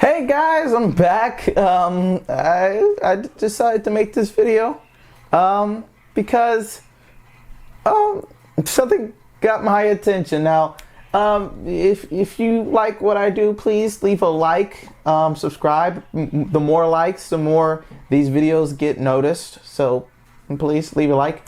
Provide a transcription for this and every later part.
Hey guys, I'm back. I decided to make this video because something got my attention. Now, if you like what I do, please leave a like, subscribe. The more likes, the more these videos get noticed. So please leave a like.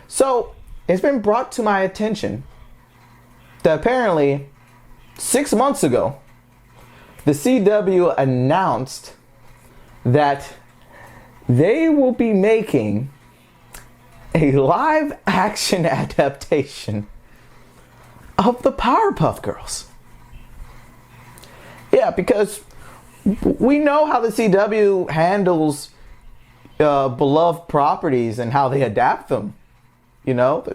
So it's been brought to my attention that apparently 6 months ago, the CW announced that they will be making a live action adaptation of the Powerpuff Girls. Yeah, because we know how the CW handles beloved properties and how they adapt them. You know,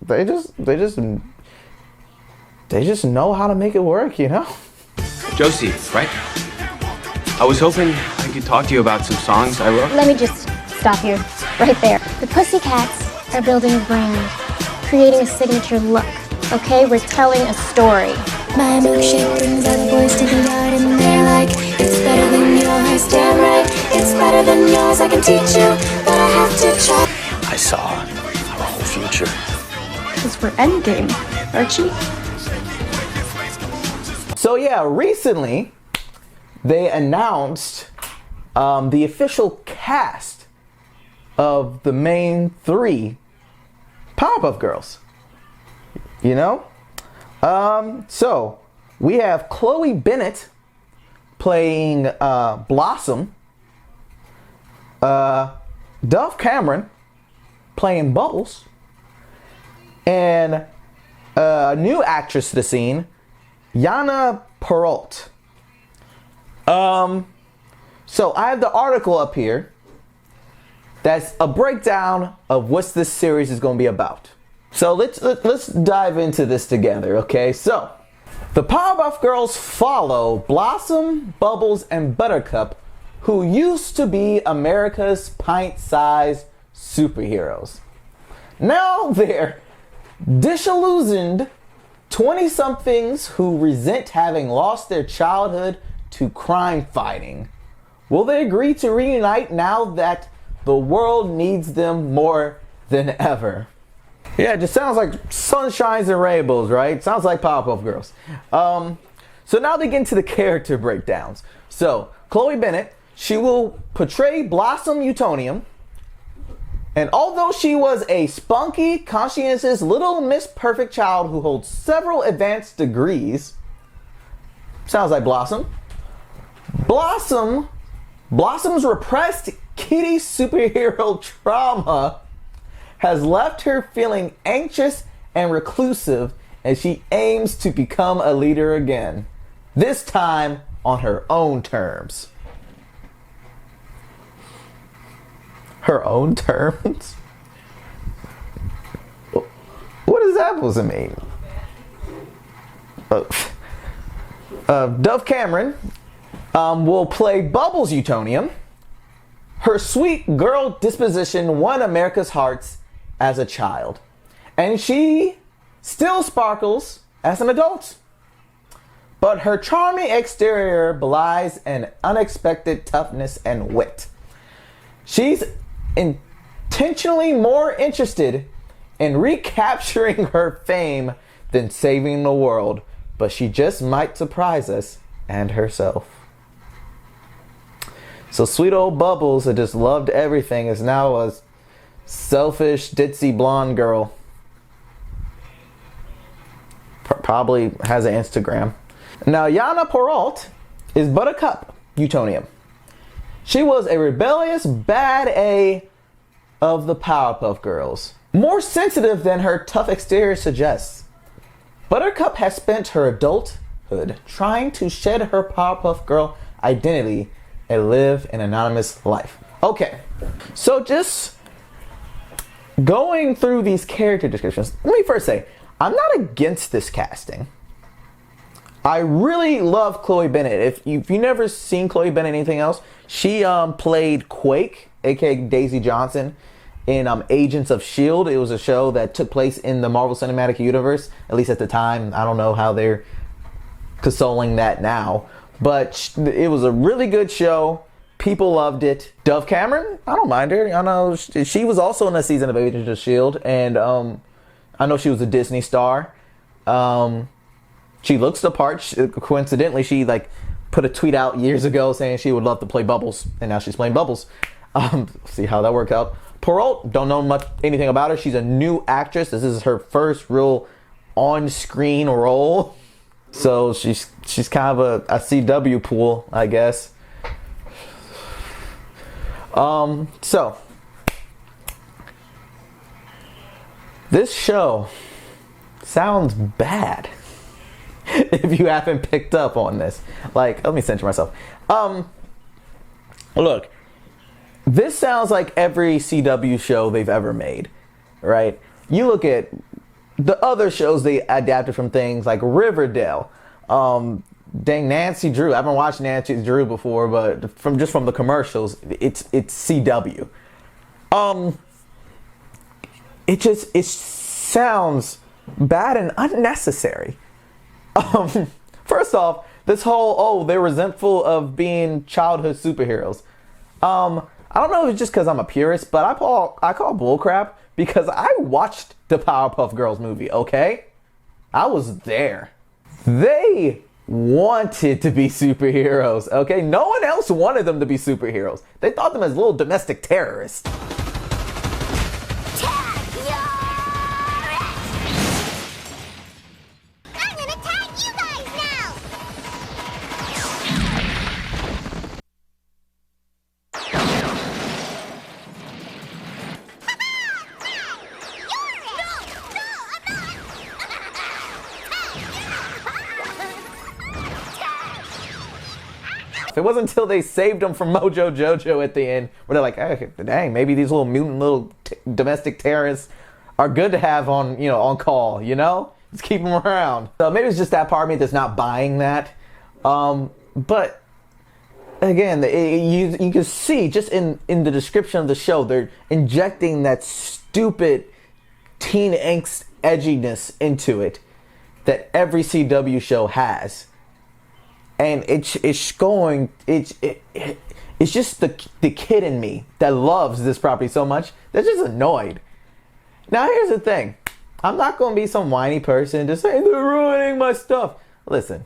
they just know how to make it work, you know? Josie, right? I was hoping I could talk to you about some songs I wrote. Let me just stop you right there. The Pussycats are building a brand, creating a signature look. Okay, we're telling a story. My milkshake brings other boys to the yard and they're like, it's better than yours, damn right. It's better than yours, I can teach you, but I have to try. I saw our whole future. Because we're endgame, Archie. So yeah, recently they announced the official cast of the main three Powerpuff Girls. You know? So we have Chloe Bennett playing Blossom, Dove Cameron playing Bubbles, and a new actress to the scene, Yana Perrault. So I have the article up here that's a breakdown of what this series is going to be about. So let's dive into this together, okay? So the Powerpuff Girls follow Blossom, Bubbles, and Buttercup, who used to be America's pint-sized superheroes. Now they're disillusioned 20-somethings who resent having lost their childhood to crime fighting. Will they agree to reunite now that the world needs them more than ever? Yeah, it just sounds like sunshines and rainbows, right? Sounds like Powerpuff Girls. So now they get into the character breakdowns. So Chloe Bennett, she will portray Blossom Utonium. And although she was a spunky, conscientious, little Miss Perfect child who holds several advanced degrees, sounds like Blossom. Blossom's repressed kitty superhero trauma has left her feeling anxious and reclusive as she aims to become a leader again, this time on her own terms. Her own terms? What is that supposed to mean? Dove Cameron will play Bubbles Utonium. Her sweet girl disposition won America's hearts as a child, and she still sparkles as an adult. But her charming exterior belies an unexpected toughness and wit. She's intentionally more interested in recapturing her fame than saving the world, but she just might surprise us and herself. So sweet old Bubbles, that just loved everything, is now a selfish, ditzy blonde girl. Probably has an Instagram. Now Yana Perrault is Buttercup Utonium. She was a rebellious bad A of the Powerpuff Girls, more sensitive than her tough exterior suggests. Buttercup has spent her adulthood trying to shed her Powerpuff Girl identity and live an anonymous life. Okay, so just going through these character descriptions, let me first say, I'm not against this casting. I really love Chloe Bennett. If you've never seen Chloe Bennett anything else, she played Quake, aka Daisy Johnson, in Agents of S.H.I.E.L.D. It was a show that took place in the Marvel Cinematic Universe, at least at the time. I don't know how they're consoling that now. But it was a really good show. People loved it. Dove Cameron, I don't mind her. I know she was also in a season of Agents of S.H.I.E.L.D. And I know she was a Disney star. She looks the part. Coincidentally, she like put a tweet out years ago saying she would love to play Bubbles, and now she's playing Bubbles. See how that worked out. Perrault, don't know anything about her. She's a new actress. This is her first real on-screen role, so she's kind of a CW pool, I guess. So this show sounds bad. If you haven't picked up on this, like, let me center myself. Look, this sounds like every CW show they've ever made, right? You look at the other shows they adapted from things like Riverdale. Dang, Nancy Drew. I haven't watched Nancy Drew before, but from the commercials, it's CW. It sounds bad and unnecessary. First off, this whole, they're resentful of being childhood superheroes. I don't know if it's just because I'm a purist, but I call bullcrap because I watched the Powerpuff Girls movie, okay? I was there. They wanted to be superheroes, okay? No one else wanted them to be superheroes. They thought them as little domestic terrorists. It wasn't until they saved them from Mojo Jojo at the end where they're like, hey, dang, maybe these little mutant little domestic terrorists are good to have on, on call, Let's keep them around. So maybe it's just that part of me that's not buying that. But again, you can see just in the description of the show, they're injecting that stupid teen angst edginess into it that every CW show has. And it's just the kid in me that loves this property so much that's just annoyed. Now here's the thing. I'm not going to be some whiny person just saying they're ruining my stuff. Listen.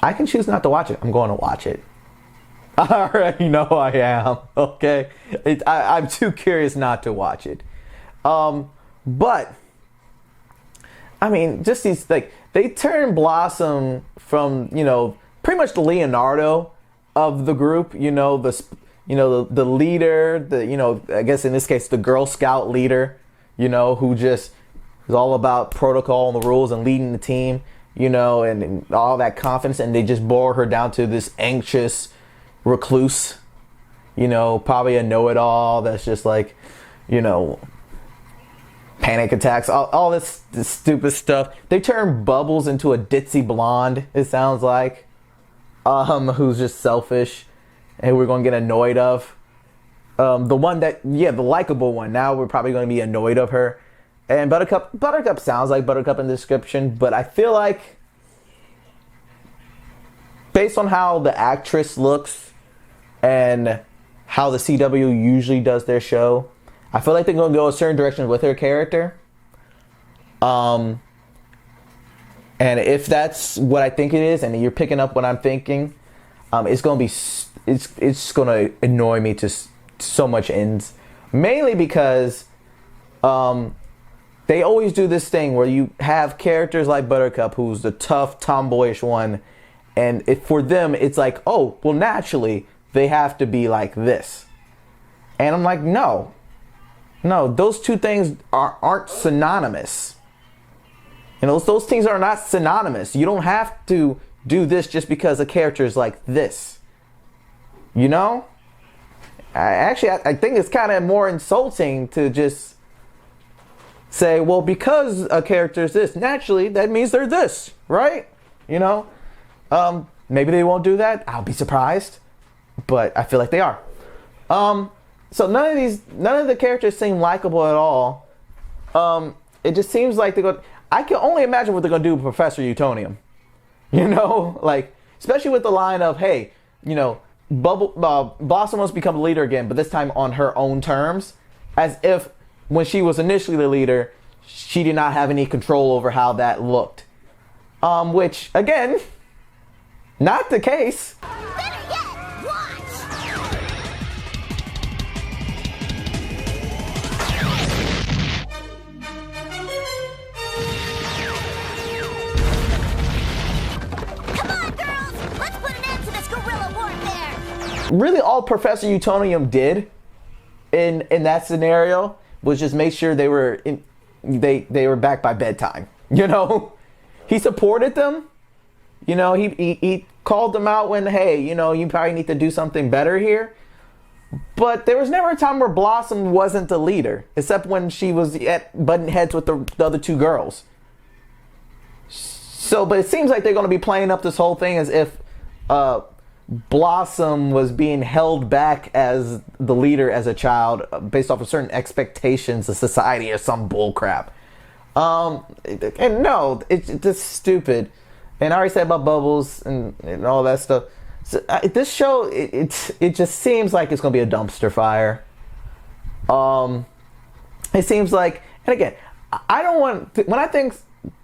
I can choose not to watch it. I'm going to watch it. I already know I am. Okay? I'm too curious not to watch it. But I mean, just these, they turned Blossom from, pretty much the Leonardo of the group, the leader, I guess in this case, the Girl Scout leader, who just is all about protocol and the rules and leading the team, and all that confidence. And they just bore her down to this anxious recluse, probably a know-it-all that's just panic attacks, all this stupid stuff. They turned Bubbles into a ditzy blonde, it sounds like, who's just selfish and we're going to get annoyed of. The one that, the likable one, now we're probably going to be annoyed of her. And Buttercup sounds like Buttercup in the description, but I feel like based on how the actress looks and how the CW usually does their show, I feel like they're going to go a certain direction with her character. And if that's what I think it is, and you're picking up what I'm thinking, it's going to be, it's going to annoy me to so much ends. Mainly because they always do this thing where you have characters like Buttercup, who's the tough, tomboyish one, and for them, it's like, oh, well, naturally, they have to be like this. And I'm like, no, those two things aren't synonymous. Those things are not synonymous. You don't have to do this just because a character is like this. I think it's kind of more insulting to just say, well, because a character is this, naturally, that means they're this, right? Maybe they won't do that. I'll be surprised. But I feel like they are. So none of the characters seem likable at all. It just seems like I can only imagine what they're going to do with Professor Utonium. You know, like, especially with the line of, hey, you know, Blossom wants to become the leader again, but this time on her own terms, as if when she was initially the leader, she did not have any control over how that looked. Which, again, not the case. Better yet, watch! Come on, girls! Let's put an end to this guerrilla warfare! Really, all Professor Utonium did in that scenario was just make sure they were back by bedtime. You know, he supported them. You know, he called them out when, hey, you know, you probably need to do something better here. But there was never a time where Blossom wasn't the leader, except when she was butting heads with the other two girls. So, but it seems like they're going to be playing up this whole thing as if Blossom was being held back as the leader as a child based off of certain expectations of society or some bull crap. And no, it's just stupid. And I already said about Bubbles and all that stuff. So, this show, it just seems like it's going to be a dumpster fire. It seems like, and again, I don't want, when I think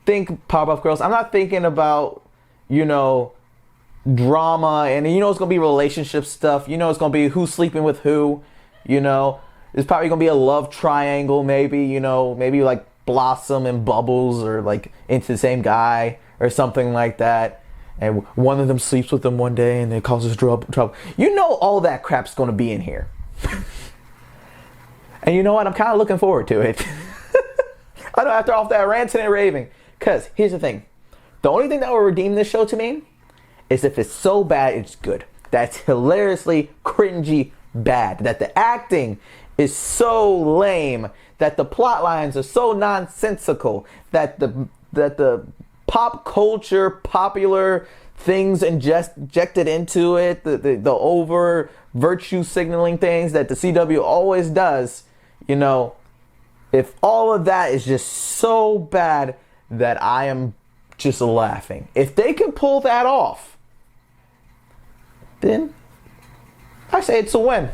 Powerpuff Girls, I'm not thinking about, you know, drama, and you know it's going to be relationship stuff. You know it's going to be who's sleeping with who. You know, there's probably going to be a love triangle, maybe, you know, maybe like Blossom and Bubbles or like into the same guy or something like that. And one of them sleeps with them one day and it causes trouble. You know all that crap's going to be in here. And you know what? I'm kind of looking forward to it. I know, after off that ranting and raving. Because here's the thing. The only thing that will redeem this show to me is if it's so bad it's good. That's hilariously cringy bad. That the acting is so lame. That the plot lines are so nonsensical. That the pop culture, popular things injected into it, the over virtue signaling things that the CW always does, you know, if all of that is just so bad that I am just laughing. If they can pull that off, then I say it's a win.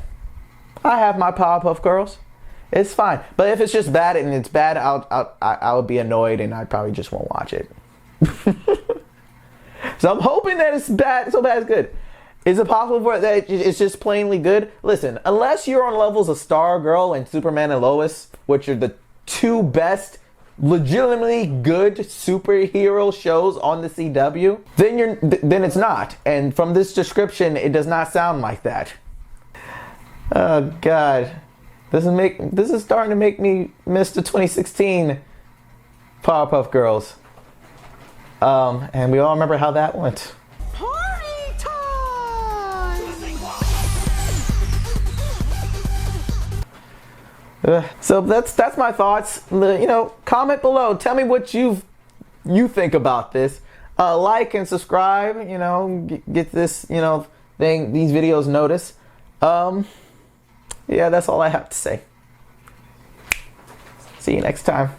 I have my Powerpuff Girls. It's fine. But if it's just bad and it's bad, I would be annoyed and I probably just won't watch it. So I'm hoping that it's bad, so bad it's good. Is it possible for that it's just plainly good? Listen, unless you're on levels of Stargirl and Superman and Lois, which are the two best legitimately good superhero shows on the CW, then it's not. And from this description, it does not sound like that. Oh God, this is starting to make me miss the 2016 Powerpuff Girls. And we all remember how that went. Party time! So that's my thoughts. You know, comment below. Tell me what you think about this. Like and subscribe. You know, get this, you know, these videos noticed. Yeah, that's all I have to say. See you next time.